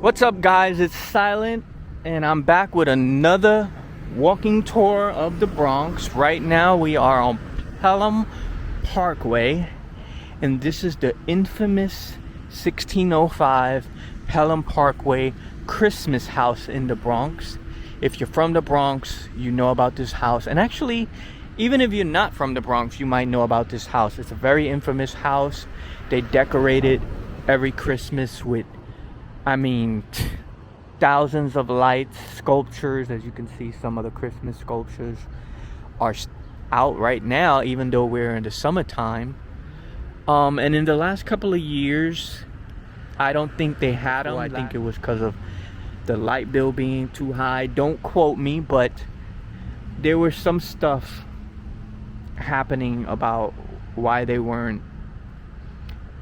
What's up, guys? It's Silent, and I'm back with another walking tour of the Bronx. Right now we are on Pelham Parkway, and this is the infamous 1605 Pelham Parkway Christmas house in the Bronx. If you're from the Bronx, you know about this house. And actually, even if you're not from the Bronx, you might know about this house. It's a very infamous house. They decorate it every Christmas with, thousands of lights, sculptures. As you can see, some of the Christmas sculptures are out right now, even though we're in the summertime. And in the last couple of years, I don't think they had them. I think it was because of the light bill being too high. Don't quote me, but there was some stuff happening about why they weren't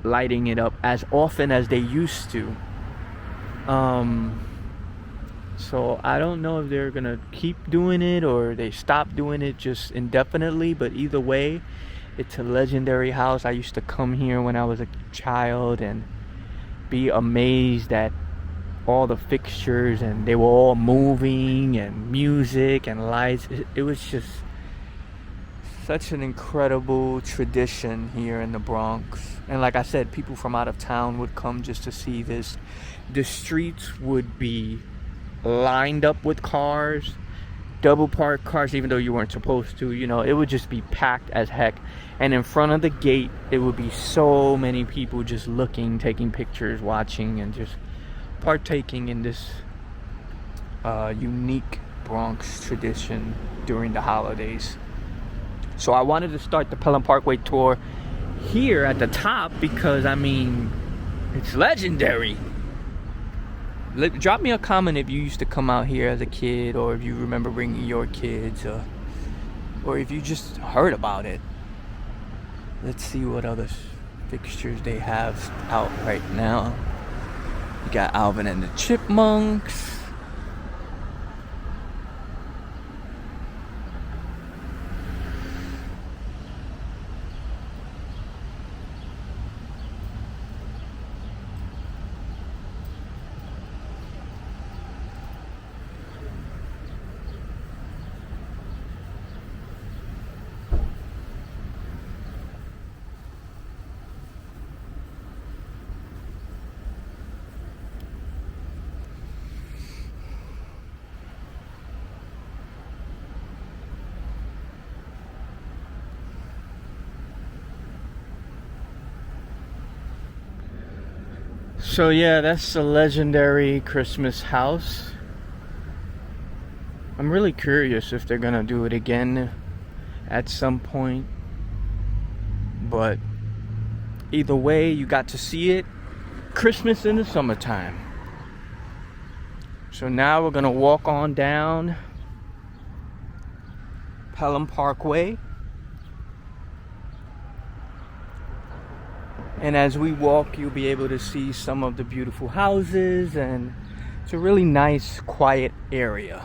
lighting it up as often as they used to. So I don't know if they're gonna keep doing it or they stop doing it just indefinitely, but either way, it's a legendary house. I used to come here when I was a child and be amazed at all the fixtures, and they were all moving, and music and lights. It was just such an incredible tradition here in the Bronx. And like I said, people from out of town would come just to see this. The streets would be lined up with cars, double parked cars, even though you weren't supposed to. It would just be packed as heck. And in front of the gate, it would be so many people just looking, taking pictures, watching, and just partaking in this unique Bronx tradition during the holidays. So I wanted to start the Pelham Parkway tour here at the top because, it's legendary. Drop me a comment if you used to come out here as a kid, or if you remember bringing your kids, or if you just heard about it. Let's see what other fixtures they have out right now. You got Alvin and the Chipmunks. So yeah, that's the legendary Christmas house. I'm really curious if they're gonna do it again at some point. But either way, you got to see it. Christmas in the summertime. So now we're gonna walk on down Pelham Parkway. And as we walk, you'll be able to see some of the beautiful houses, and it's a really nice, quiet area.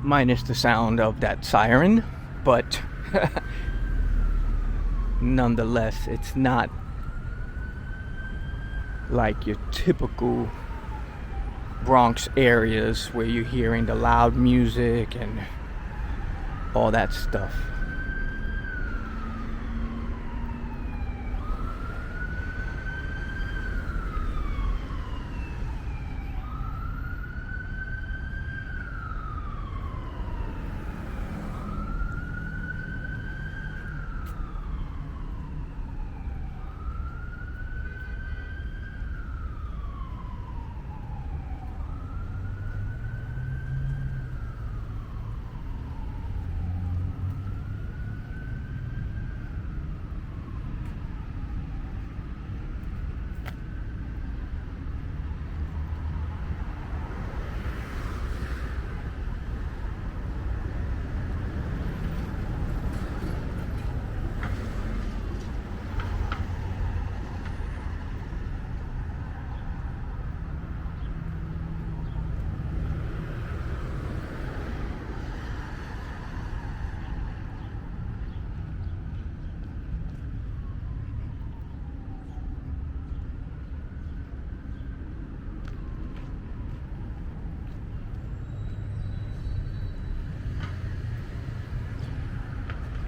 Minus the sound of that siren, but nonetheless, it's not like your typical Bronx areas where you're hearing the loud music and all that stuff.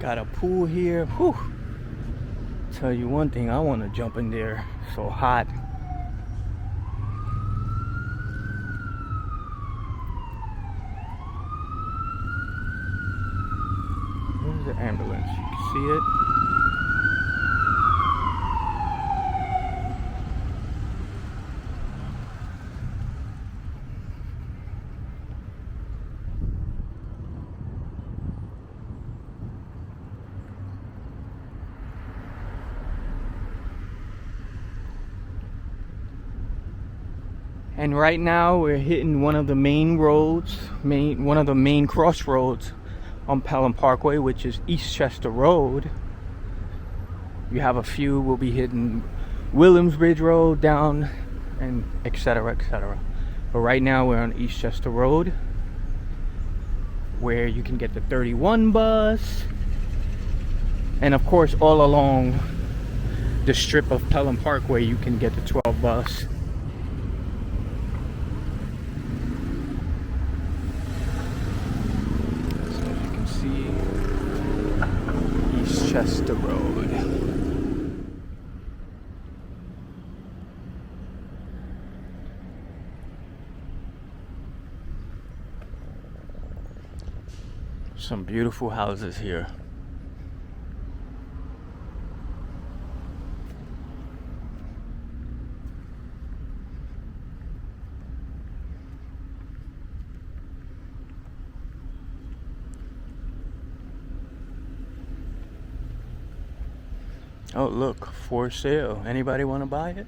got a pool here. Whew. Tell you one thing, I want to jump in there. So hot. Where's the ambulance? You can see it. And right now we're hitting one of the main roads, one of the main crossroads on Pelham Parkway, which is Eastchester Road. You have a few, we'll be hitting Williamsbridge Road down and etc. etc. But right now we're on Eastchester Road, where you can get the 31 bus. And of course all along the strip of Pelham Parkway you can get the 12 bus. Eastchester Road. Some beautiful houses here. Oh, look, for sale. Anybody want to buy it?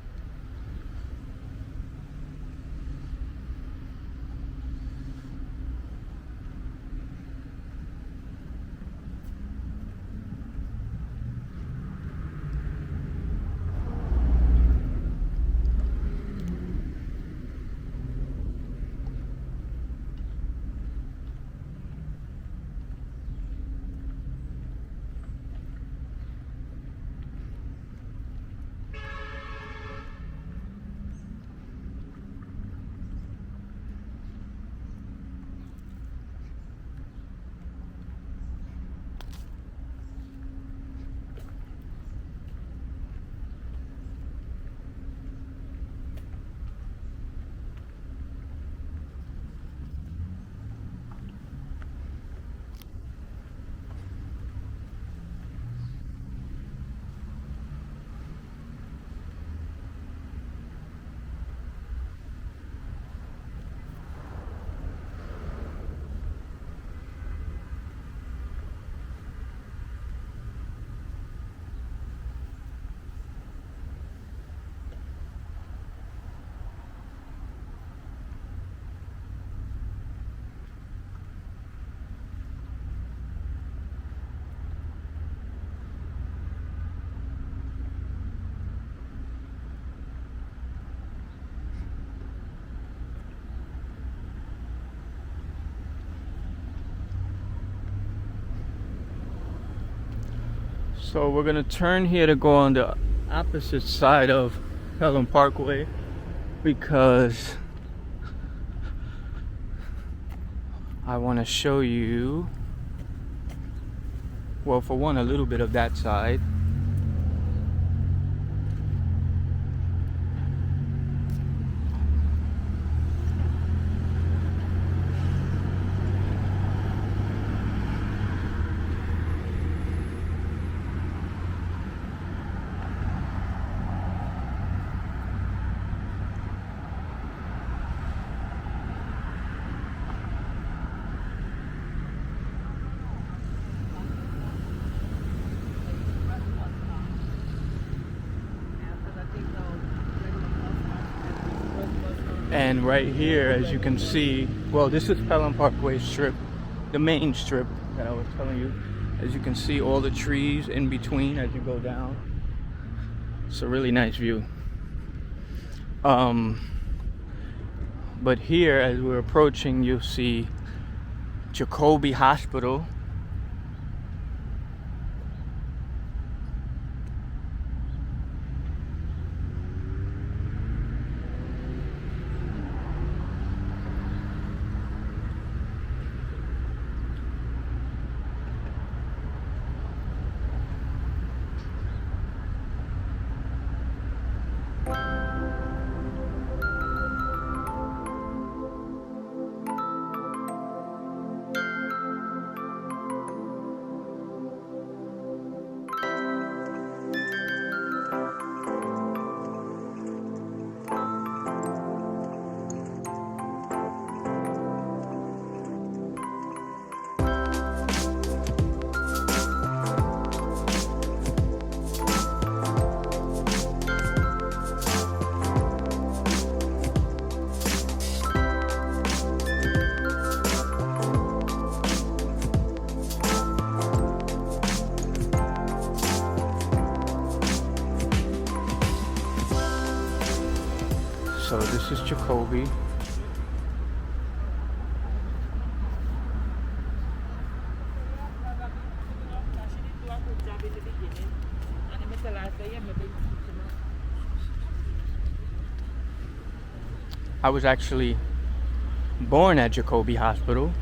So we're gonna turn here to go on the opposite side of Pelham Parkway, because I want to show you, well, for one, a little bit of that side. And right here, as you can see, well, this is Pelham Parkway strip, the main strip that I was telling you. As you can see, all the trees in between as you go down. It's a really nice view. But here, as we're approaching, you'll see Jacobi Hospital. So this is Jacoby. I was actually born at Jacoby Hospital.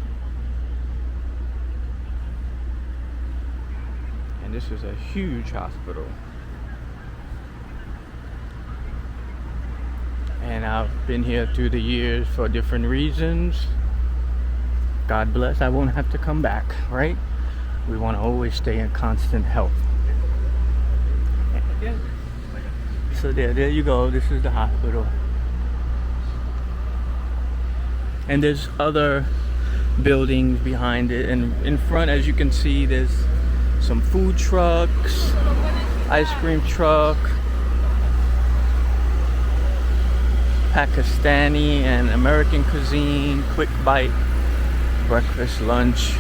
And this is a huge hospital. And I've been here through the years for different reasons. God bless, I won't have to come back, right? We want to always stay in constant health. So there you go. This is the hospital. And there's other buildings behind it. And in front, as you can see, there's some food trucks, ice cream truck, Pakistani and American cuisine, quick bite, breakfast, lunch.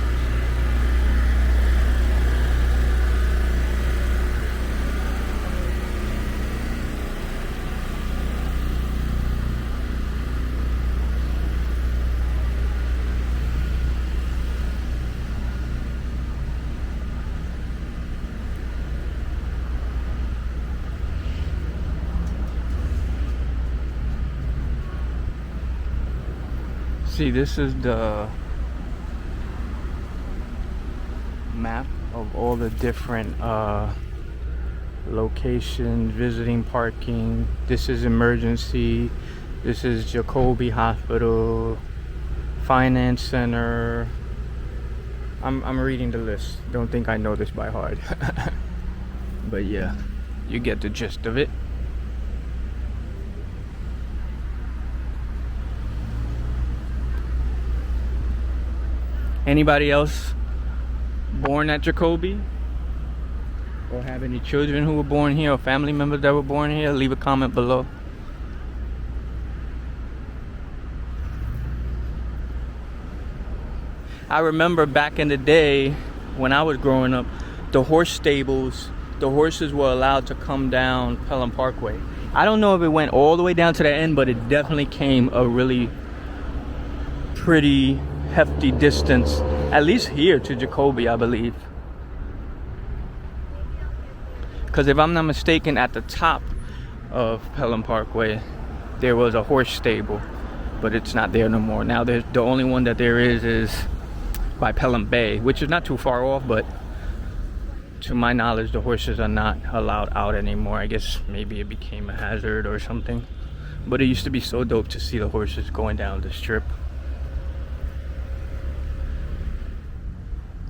See, this is the map of all the different locations, visiting, parking. This is emergency. This is Jacoby Hospital, Finance Center. I'm reading the list. Don't think I know this by heart. But yeah, you get the gist of it. Anybody else born at Jacoby? Or have any children who were born here or family members that were born here? Leave a comment below. I remember back in the day when I was growing up, the horse stables, the horses were allowed to come down Pelham Parkway. I don't know if it went all the way down to the end, but it definitely came a really pretty hefty distance, at least here to Jacoby, I believe. Because if I'm not mistaken, at the top of Pelham Parkway there was a horse stable, but it's not there no more. Now there's the only one that there is by Pelham Bay, which is not too far off, but to my knowledge the horses are not allowed out anymore. I guess maybe it became a hazard or something, but it used to be so dope to see the horses going down the strip.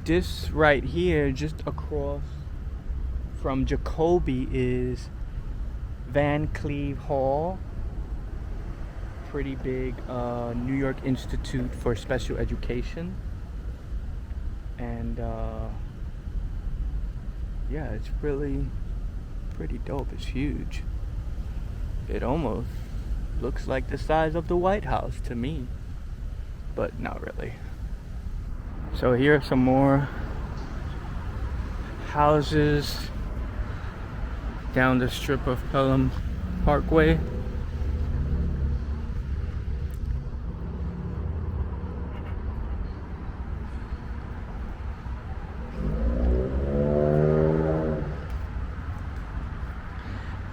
This right here, just across from Jacoby, is Van Cleve Hall. Pretty big New York Institute for Special Education. And yeah, it's really pretty dope. It's huge. It almost looks like the size of the White House to me, but not really. So here are some more houses down the strip of Pelham Parkway.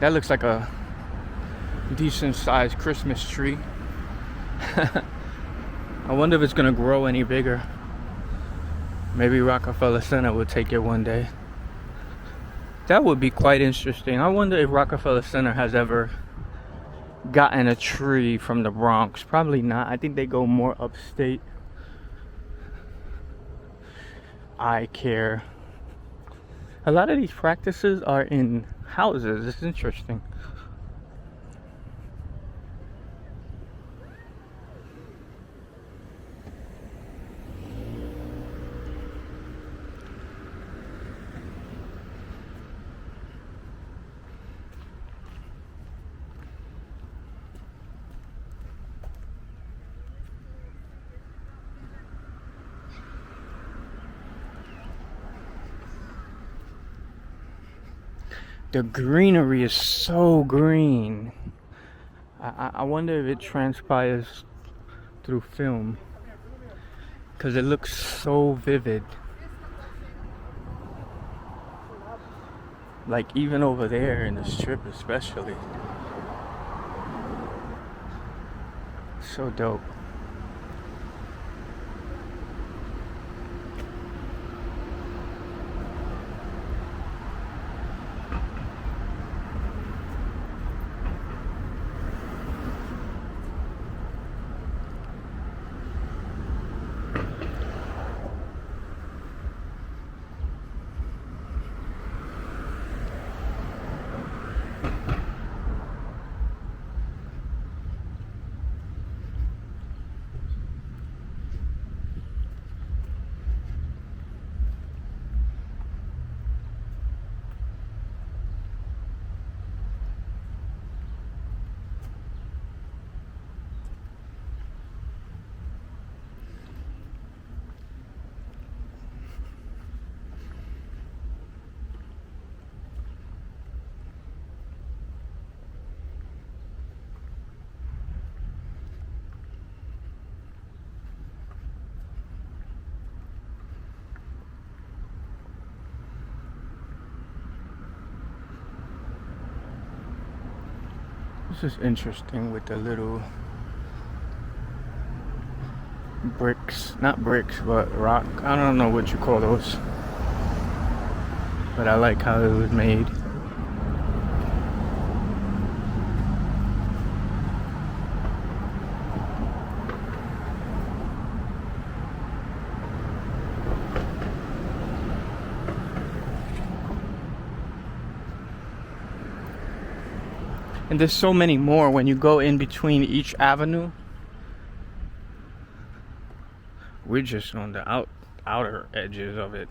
That looks like a decent sized Christmas tree. I wonder if it's gonna grow any bigger. Maybe Rockefeller Center will take it one day. That would be quite interesting. I wonder if Rockefeller Center has ever gotten a tree from the Bronx. Probably not. I think they go more upstate. Eye care. A lot of these practices are in houses. It's interesting. The greenery is so green. I wonder if it transpires through film, because it looks so vivid. Like even over there in the strip especially. So dope. This is interesting with the little bricks, not bricks, but rock. I don't know what you call those, but I like how it was made. And there's so many more when you go in between each avenue. We're just on the outer edges of it.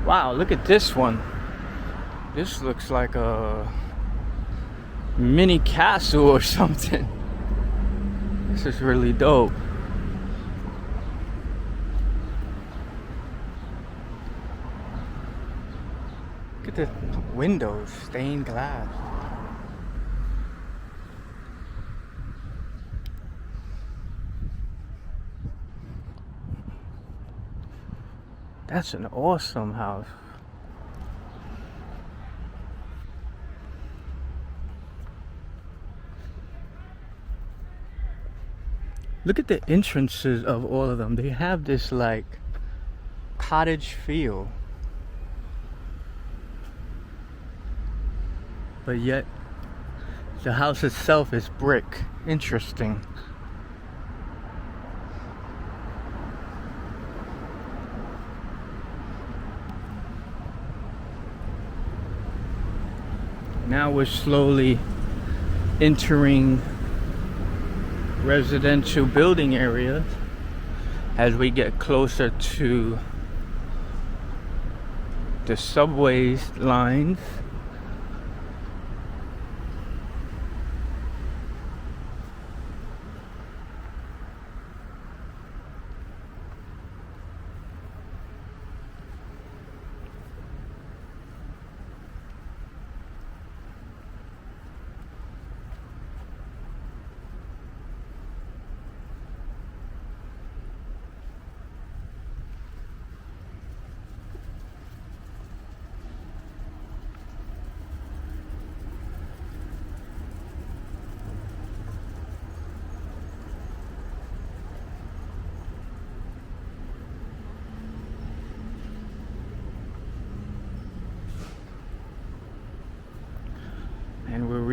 Wow, look at this one. This looks like a mini castle or something. This is really dope. Look at the windows, stained glass. That's an awesome house. Look at the entrances of all of them. They have this like cottage feel, but yet the house itself is brick. Interesting. Now we're slowly entering residential building areas as we get closer to the subways lines.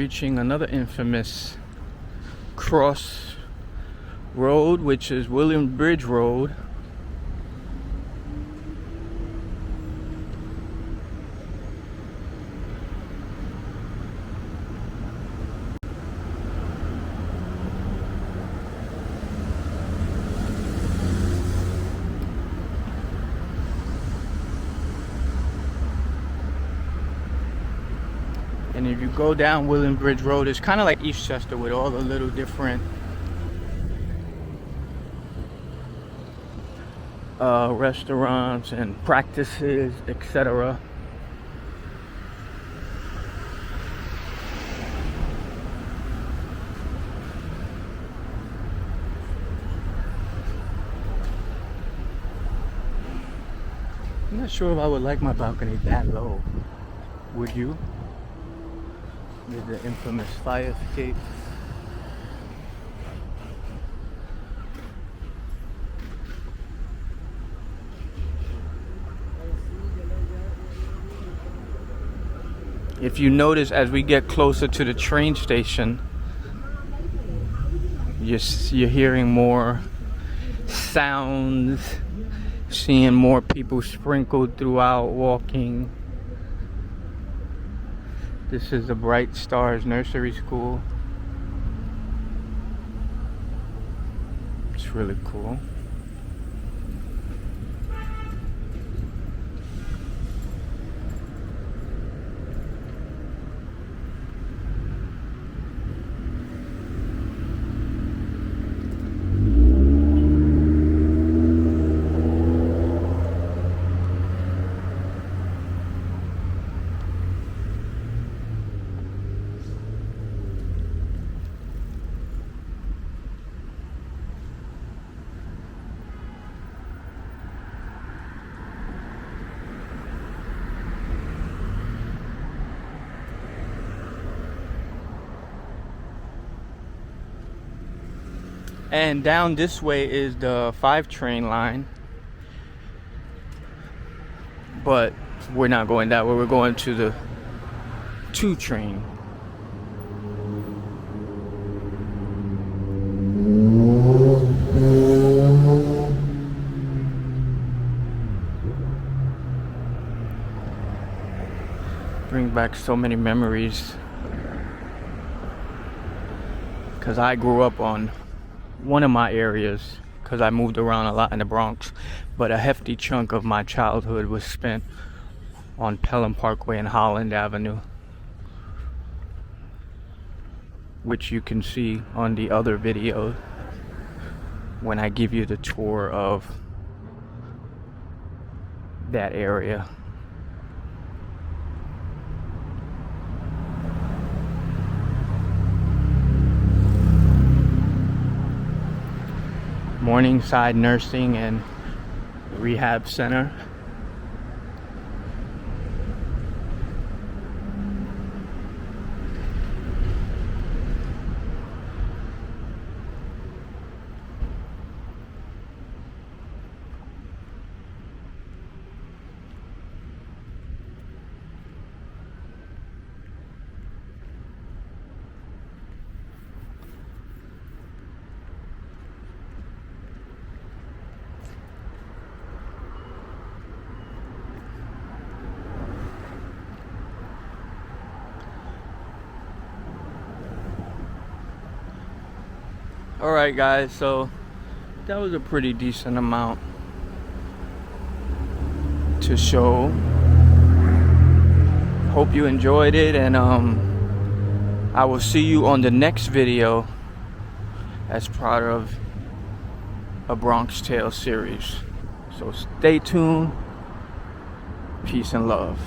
reaching another infamous cross road, which is William Bridge Road. And if you go down William Bridge Road, it's kind of like Eastchester with all the little different restaurants and practices, etc. I'm not sure if I would like my balcony that low. Would you? There's the infamous fire escape. If you notice, as we get closer to the train station, you're hearing more sounds, seeing more people sprinkled throughout walking. This is the Bright Stars Nursery School. It's really cool. And down this way is the 5 train line. But we're not going that way. We're going to the 2 train. Bring back so many memories. Because I grew up on one of my areas, because I moved around a lot in the Bronx, but a hefty chunk of my childhood was spent on Pelham Parkway and Holland Avenue, which you can see on the other video when I give you the tour of that area. Morningside Nursing and Rehab Center. Alright guys, so that was a pretty decent amount to show. Hope you enjoyed it, and I will see you on the next video as part of a Bronx Tales series. So stay tuned. Peace and love.